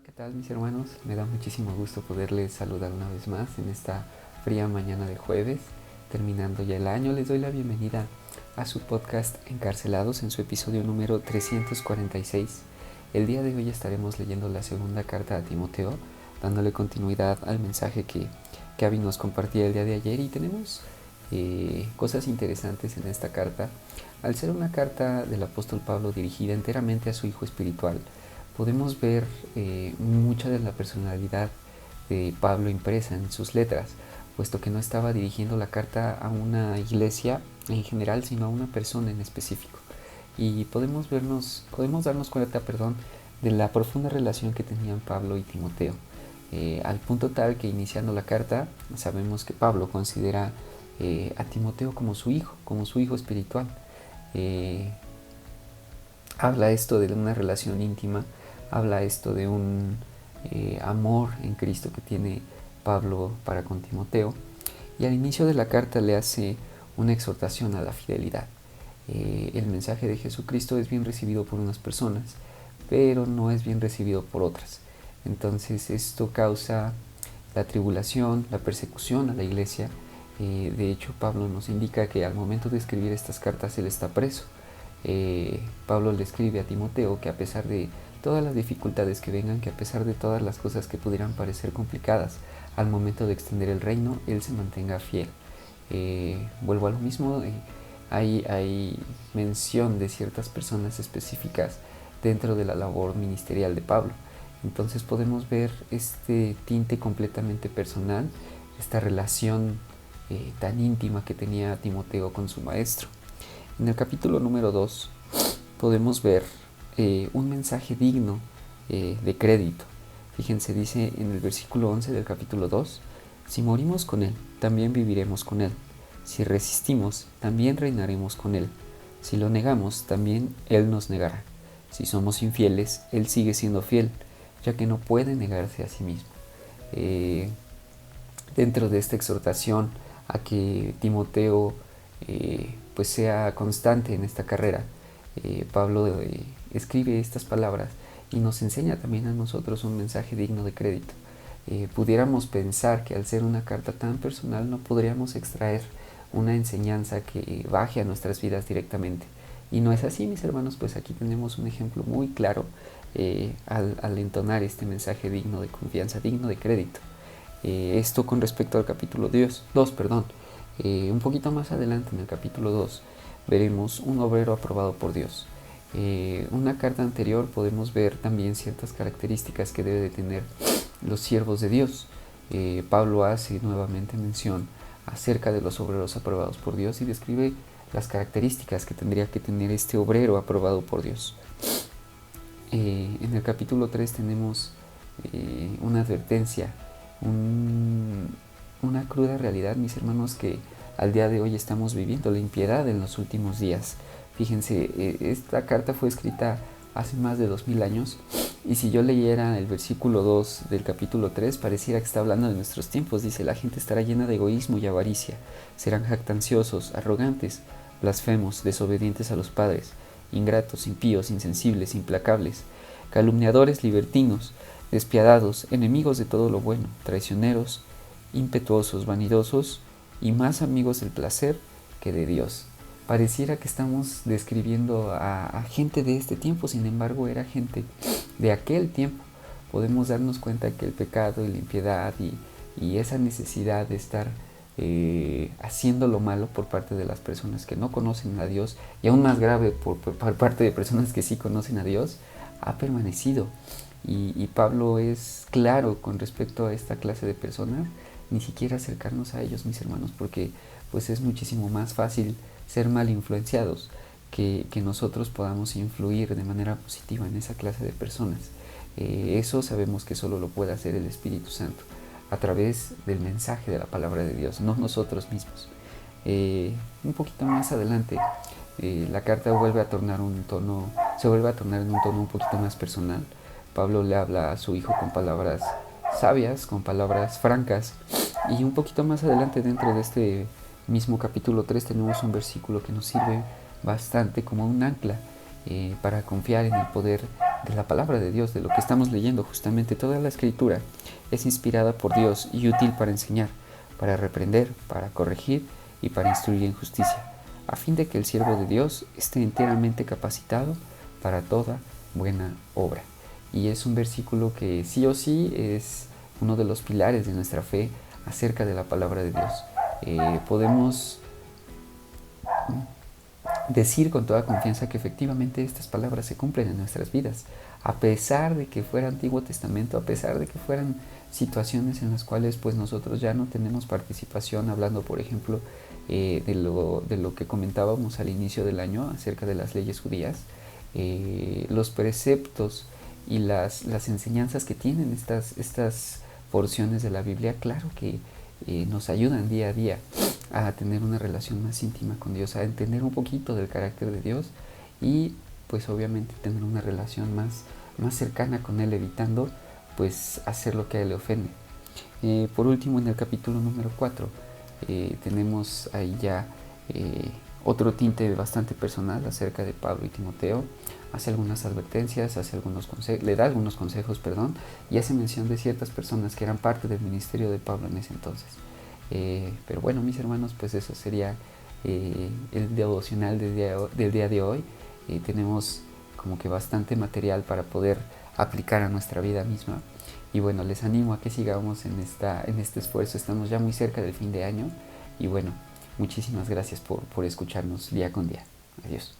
Hola, ¿qué tal mis hermanos? Me da muchísimo gusto poderles saludar una vez más en esta fría mañana de jueves. Terminando ya el año, les doy la bienvenida a su podcast Encarcelados en su episodio número 346. El día de hoy estaremos leyendo la segunda carta a Timoteo, dándole continuidad al mensaje que Abby nos compartía el día de ayer, y tenemos cosas interesantes en esta carta. Al ser una carta del apóstol Pablo dirigida enteramente a su hijo espiritual, podemos ver mucha de la personalidad de Pablo impresa en sus letras, puesto que no estaba dirigiendo la carta a una iglesia en general, sino a una persona en específico. Y podemos darnos cuenta, de la profunda relación que tenían Pablo y Timoteo, al punto tal que iniciando la carta sabemos que Pablo considera a Timoteo como su hijo espiritual. Habla esto de una relación íntima, habla esto de un amor en Cristo que tiene Pablo para con Timoteo, y al inicio de la carta le hace una exhortación a la fidelidad. El mensaje de Jesucristo es bien recibido por unas personas, pero no es bien recibido por otras. Entonces esto causa la tribulación, la persecución a la iglesia. De hecho, Pablo nos indica que al momento de escribir estas cartas él está preso. Pablo le escribe a Timoteo que a pesar de todas las dificultades que vengan, que a pesar de todas las cosas que pudieran parecer complicadas al momento de extender el reino, él se mantenga fiel. Vuelvo a lo mismo, hay mención de ciertas personas específicas dentro de la labor ministerial de Pablo. Entonces podemos ver este tinte completamente personal, esta relación tan íntima que tenía Timoteo con su maestro. En el capítulo número 2 podemos ver un mensaje digno de crédito. Fíjense, dice en el versículo 11 del capítulo 2: si morimos con Él, también viviremos con Él. Si resistimos, también reinaremos con Él. Si lo negamos, también Él nos negará. Si somos infieles, Él sigue siendo fiel, ya que no puede negarse a sí mismo. Dentro de esta exhortación a que Timoteo pues sea constante en esta carrera, Pablo escribe estas palabras y nos enseña también a nosotros un mensaje digno de crédito. Pudiéramos pensar que al ser una carta tan personal no podríamos extraer una enseñanza que baje a nuestras vidas directamente, y no es así, mis hermanos. Pues aquí tenemos un ejemplo muy claro al entonar este mensaje digno de confianza, digno de crédito. Esto con respecto al capítulo 2. Un poquito más adelante, en el capítulo 2, veremos un obrero aprobado por Dios. Una carta anterior podemos ver también ciertas características que debe de tener los siervos de Dios. Pablo hace nuevamente mención acerca de los obreros aprobados por Dios y describe las características que tendría que tener este obrero aprobado por Dios. En el capítulo 3 tenemos una advertencia, una cruda realidad, mis hermanos, que al día de hoy estamos viviendo, la impiedad en los últimos días. Fíjense, esta carta fue escrita hace más de 2000 años, y si yo leyera el versículo 2 del capítulo 3, pareciera que está hablando de nuestros tiempos. Dice: la gente estará llena de egoísmo y avaricia, serán jactanciosos, arrogantes, blasfemos, desobedientes a los padres, ingratos, impíos, insensibles, implacables, calumniadores, libertinos, despiadados, enemigos de todo lo bueno, traicioneros, impetuosos, vanidosos y más amigos del placer que de Dios. Pareciera que estamos describiendo a gente de este tiempo, sin embargo era gente de aquel tiempo. Podemos darnos cuenta que el pecado y la impiedad y esa necesidad de estar haciendo lo malo por parte de las personas que no conocen a Dios, y aún más grave por parte de personas que sí conocen a Dios, ha permanecido. Y Pablo es claro con respecto a esta clase de personas: ni siquiera acercarnos a ellos, mis hermanos, porque pues es muchísimo más fácil ser mal influenciados que nosotros podamos influir de manera positiva en esa clase de personas. Eso sabemos que solo lo puede hacer el Espíritu Santo a través del mensaje de la palabra de Dios, no nosotros mismos. Un poquito más adelante, la carta se vuelve a tornar en un tono un poquito más personal. Pablo le habla a su hijo con palabras sabias, con palabras francas, y un poquito más adelante, dentro de este mismo capítulo 3, tenemos un versículo que nos sirve bastante como un ancla para confiar en el poder de la palabra de Dios, de lo que estamos leyendo. Justamente toda la escritura es inspirada por Dios y útil para enseñar, para reprender, para corregir y para instruir en justicia, a fin de que el siervo de Dios esté enteramente capacitado para toda buena obra. Y es un versículo que sí o sí es uno de los pilares de nuestra fe acerca de la palabra de Dios. Podemos decir con toda confianza que efectivamente estas palabras se cumplen en nuestras vidas, a pesar de que fuera Antiguo Testamento, a pesar de que fueran situaciones en las cuales pues nosotros ya no tenemos participación, hablando por ejemplo de lo que comentábamos al inicio del año acerca de las leyes judías. Los preceptos y las enseñanzas que tienen estas porciones de la Biblia, claro que nos ayudan día a día a tener una relación más íntima con Dios, a entender un poquito del carácter de Dios y pues obviamente tener una relación más cercana con Él, evitando pues hacer lo que a Él le ofende. Por último, en el capítulo número 4 tenemos ahí ya otro tinte bastante personal acerca de Pablo y Timoteo. Hace algunas advertencias, le da algunos consejos, y hace mención de ciertas personas que eran parte del ministerio de Pablo en ese entonces. Pero bueno, mis hermanos, pues eso sería el devocional del día de hoy. Tenemos como que bastante material para poder aplicar a nuestra vida misma. Y bueno, les animo a que sigamos en este esfuerzo. Estamos ya muy cerca del fin de año. Y bueno, muchísimas gracias por escucharnos día con día. Adiós.